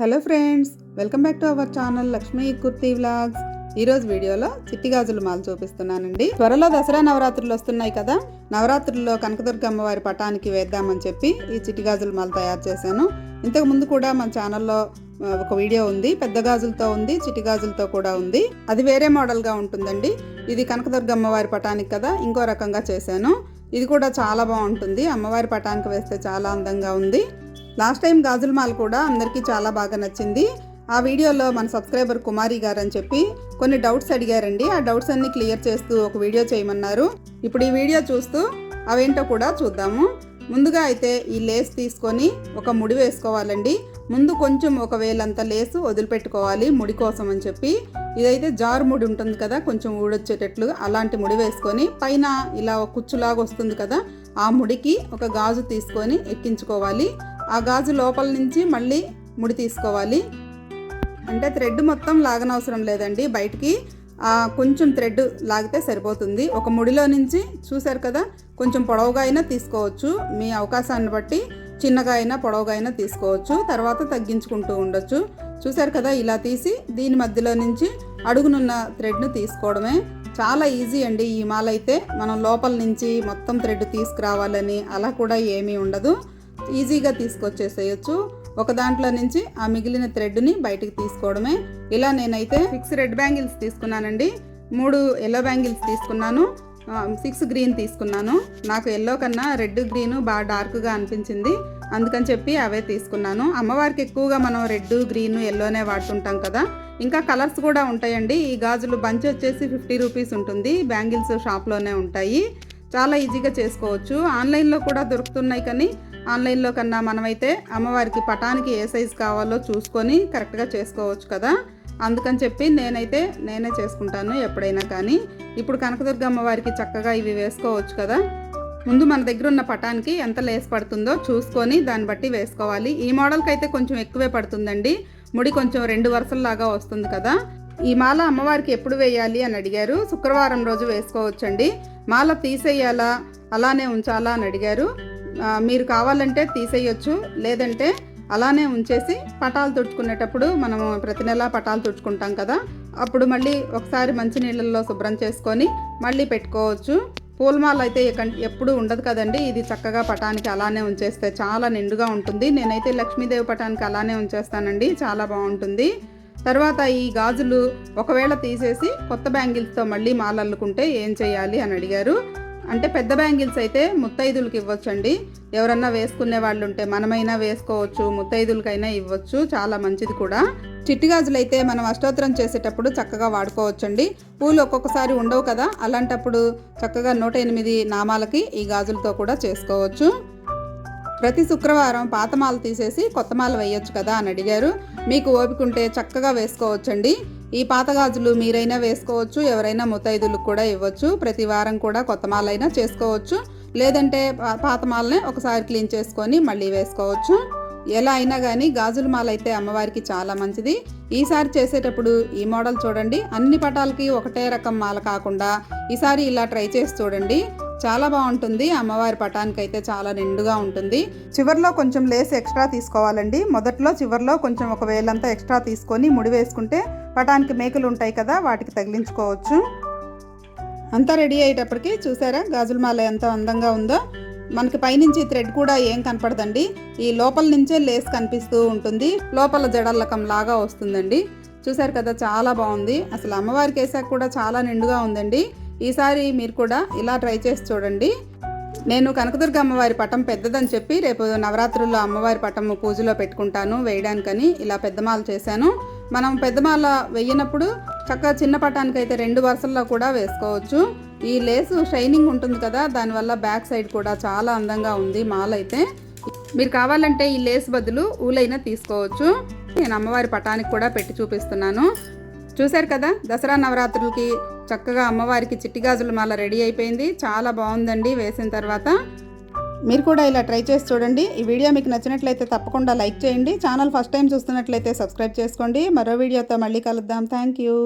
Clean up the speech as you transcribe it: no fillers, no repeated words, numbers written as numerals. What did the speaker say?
Hello friends, welcome back to our channel Lakshmi kurti vlogs. ఈరోజు వీడియోలో చిట్టి గాజుల మాల చూపిస్తున్నానండి. త్వరలో దసరా నవరాత్రులు వస్తున్నాయి కదా. నవరాత్రుల్లో కనకదుర్గ అమ్మవారి పటానికి వేద్దామని చెప్పి ఈ చిట్టి గాజుల మాల తయారు చేశాను. ఇంతకు ముందు కూడా మన ఛానల్లో ఒక వీడియో ఉంది, పెద్ద గాజులతో ఉంది, చిట్టి గాజులతో కూడా ఉంది. అది వేరే మోడల్గా ఉంటుందండి. ఇది కనకదుర్గ అమ్మవారి పటానికి కదా, ఇంకో రకంగా చేశాను. ఇది కూడా చాలా బాగుంటుంది, అమ్మవారి పటానికి వేస్తే చాలా అందంగా ఉంది. లాస్ట్ టైం గాజుల మాల కూడా అందరికీ చాలా బాగా నచ్చింది. ఆ వీడియోలో మన సబ్స్క్రైబర్ కుమారి గారు అని చెప్పి కొన్ని డౌట్స్ అడిగారండి. ఆ డౌట్స్ అన్ని క్లియర్ చేస్తూ ఒక వీడియో చేయమన్నారు. ఇప్పుడు ఈ వీడియో చూస్తూ అవేంటో కూడా చూద్దాము. ముందుగా అయితే ఈ లేస్ తీసుకొని ఒక ముడి వేసుకోవాలండి. ముందు కొంచెం ఒక వేలంత లేసు వదిలిపెట్టుకోవాలి ముడి కోసం అని చెప్పి. ఇదైతే జారు ముడి ఉంటుంది కదా, కొంచెం ఊడొచ్చేటట్లు అలాంటి ముడి వేసుకొని పైన ఇలా ఒక కుచ్చులాగా వస్తుంది కదా, ఆ ముడికి ఒక గాజు తీసుకొని ఎక్కించుకోవాలి. ఆ గాజు లోపల నుంచి మళ్ళీ ముడి తీసుకోవాలి. అంటే థ్రెడ్ మొత్తం లాగనవసరం లేదండి, బయటికి కొంచెం థ్రెడ్ లాగితే సరిపోతుంది. ఒక ముడిలో నుంచి చూసారు కదా, కొంచెం పొడవుగా అయినా తీసుకోవచ్చు, మీ అవకాశాన్ని బట్టి చిన్నగా అయినా పొడవుగా అయినా తీసుకోవచ్చు. తర్వాత తగ్గించుకుంటూ ఉండొచ్చు. చూసారు కదా, ఇలా తీసి దీని మధ్యలో నుంచి అడుగునున్న థ్రెడ్ను తీసుకోవడమే. చాలా ఈజీ అండి ఈ మాల అయితే. మనం లోపల నుంచి మొత్తం థ్రెడ్ తీసుకురావాలని అలా కూడా ఏమీ ఉండదు, ఈజీగా తీసుకొచ్చేసేయచ్చు. ఒక దాంట్లో నుంచి ఆ మిగిలిన థ్రెడ్ని బయటికి తీసుకోవడమే. ఇలా నేనైతే 6 రెడ్ బ్యాంగిల్స్ తీసుకున్నానండి, 3 ఎల్లో బ్యాంగిల్స్ తీసుకున్నాను, 6 గ్రీన్ తీసుకున్నాను. నాకు ఎల్లో కన్నా రెడ్ గ్రీన్ బాగా డార్క్గా అనిపించింది, అందుకని చెప్పి అవే తీసుకున్నాను. అమ్మవారికి ఎక్కువగా మనం రెడ్ గ్రీన్ ఎల్లోనే వాడుతుంటాం కదా. ఇంకా కలర్స్ కూడా ఉంటాయండి. ఈ గాజులు బంచ్ వచ్చేసి 50 రూపీస్ ఉంటుంది, బ్యాంగిల్స్ షాప్లోనే ఉంటాయి. చాలా ఈజీగా చేసుకోవచ్చు. ఆన్లైన్లో కూడా దొరుకుతున్నాయి, కానీ ఆన్లైన్లో కన్నా మనమైతే అమ్మవారికి పటానికి ఏ సైజు కావాలో చూసుకొని కరెక్ట్గా చేసుకోవచ్చు కదా. అందుకని చెప్పి నేనే చేసుకుంటాను ఎప్పుడైనా. కానీ ఇప్పుడు కనకదుర్గ అమ్మవారికి చక్కగా ఇవి వేసుకోవచ్చు కదా. ముందు మన దగ్గర ఉన్న పటానికి ఎంత లేస్ పడుతుందో చూసుకొని దాన్ని బట్టి వేసుకోవాలి. ఈ మోడల్కి అయితే కొంచెం ఎక్కువే పడుతుందండి, ముడి కొంచెం 2 వరుసల్లాగా వస్తుంది కదా. ఈ మాల అమ్మవారికి ఎప్పుడు వేయాలి అని అడిగారు. శుక్రవారం రోజు వేసుకోవచ్చండి. మాల తీసేయాలా అలానే ఉంచాలా అని అడిగారు. మీరు కావాలంటే తీసేయచ్చు, లేదంటే అలానే ఉంచేసి పటాలు తుడుచుకునేటప్పుడు మనము ప్రతి నెల పటాలు తుడుచుకుంటాం కదా, అప్పుడు మళ్ళీ ఒకసారి మంచినీళ్ళల్లో శుభ్రం చేసుకొని మళ్ళీ పెట్టుకోవచ్చు. పూలమాల అయితే ఎప్పుడు ఉండదు కదండి, ఇది చక్కగా పటానికి అలానే ఉంచేస్తే చాలా నిండుగా ఉంటుంది. నేనైతే లక్ష్మీదేవి పటానికి అలానే ఉంచేస్తానండి, చాలా బాగుంటుంది. తర్వాత ఈ గాజులు ఒకవేళ తీసేసి కొత్త బ్యాంగిల్స్తో మళ్ళీ మాల అల్లుకుంటే ఏం చేయాలి అని అడిగారు. అంటే పెద్ద బ్యాంగిల్స్ అయితే ముత్తైదులకి ఇవ్వచ్చండి. ఎవరన్నా వేసుకునే వాళ్ళు ఉంటే మనమైనా వేసుకోవచ్చు, ముత్తైదులకైనా ఇవ్వచ్చు, చాలా మంచిది కూడా. చిట్టి గాజులు అయితే మనం అష్టోత్తరం చేసేటప్పుడు చక్కగా వాడుకోవచ్చండి. పూలు ఒక్కొక్కసారి ఉండవు కదా, అలాంటప్పుడు చక్కగా 108 నామాలకి ఈ గాజులతో కూడా చేసుకోవచ్చు. ప్రతి శుక్రవారం పాత మాల తీసేసి కొత్త మాల వేయొచ్చు కదా అని అడిగారు. మీకు ఓపిక ఉంటే చక్కగా వేసుకోవచ్చండి. ఈ పాత గాజులు మీరైనా వేసుకోవచ్చు, ఎవరైనా ముత్తైదులకు కూడా ఇవ్వచ్చు. ప్రతి వారం కూడా కొత్త మాలైనా చేసుకోవచ్చు, లేదంటే పాత మాలనే ఒకసారి క్లీన్ చేసుకొని మళ్ళీ వేసుకోవచ్చు. ఎలా అయినా కానీ గాజుల మాల అయితే అమ్మవారికి చాలా మంచిది. ఈసారి చేసేటప్పుడు ఈ మోడల్ చూడండి, అన్ని పటాలకి ఒకటే రకం మాల కాకుండా ఈసారి ఇలా ట్రై చేసి చూడండి, చాలా బాగుంటుంది. అమ్మవారి పటానికి అయితే చాలా నిండుగా ఉంటుంది. చివర్లో కొంచెం లేస్ ఎక్స్ట్రా తీసుకోవాలండి. మొదట్లో చివర్లో కొంచెం ఒక వేలంతా ఎక్స్ట్రా తీసుకొని ముడి వేసుకుంటే పటానికి మేకులు ఉంటాయి కదా, వాటికి తగిలించుకోవచ్చు. అంతా రెడీ అయ్యేటప్పటికి చూసారా గాజుల మాల ఎంత అందంగా ఉందో. మనకి పైనుంచి థ్రెడ్ కూడా ఏం కనపడదండి, ఈ లోపల నుంచే లేస్ కనిపిస్తూ ఉంటుంది, లోపల జడల్లకం లాగా వస్తుందండి. చూసారు కదా, చాలా బాగుంది. అసలు అమ్మవారికి వేసాక కూడా చాలా నిండుగా ఉందండి. ఈసారి మీరు కూడా ఇలా ట్రై చేసి చూడండి. నేను కనకదుర్గ అమ్మవారి పటం పెద్దదని చెప్పి రేపు నవరాత్రుల్లో అమ్మవారి పటం పూజలో పెట్టుకుంటాను వేయడానికని ఇలా పెద్దమాల చేశాను. మనం పెద్దమాల వేయనప్పుడు చక్కగా చిన్న పటానికి అయితే 2 వరుసల్లో కూడా వేసుకోవచ్చు. ఈ లేసు షైనింగ్ ఉంటుంది కదా, దానివల్ల బ్యాక్ సైడ్ కూడా చాలా అందంగా ఉంది మాల అయితే. మీరు కావాలంటే ఈ లేస్ బదులు ఊలైనా తీసుకోవచ్చు. నేను అమ్మవారి పటానికి కూడా పెట్టి చూపిస్తున్నాను. చూశారు కదా, దసరా నవరాత్రులకి చక్కగా అమ్మవారికి చిట్టి గాజుల మాల రెడీ అయిపోయింది. చాలా బాగుందండి వేసిన తర్వాత. మీరు కూడా ఇలా ట్రై చేసి చూడండి. ఈ వీడియో మీకు నచ్చినట్లయితే తప్పకుండా లైక్ చేయండి. ఛానల్ ఫస్ట్ టైం చూస్తున్నట్లయితే సబ్స్క్రైబ్ చేసుకోండి. మరో వీడియోతో మళ్ళీ కలుద్దాం. Thank you.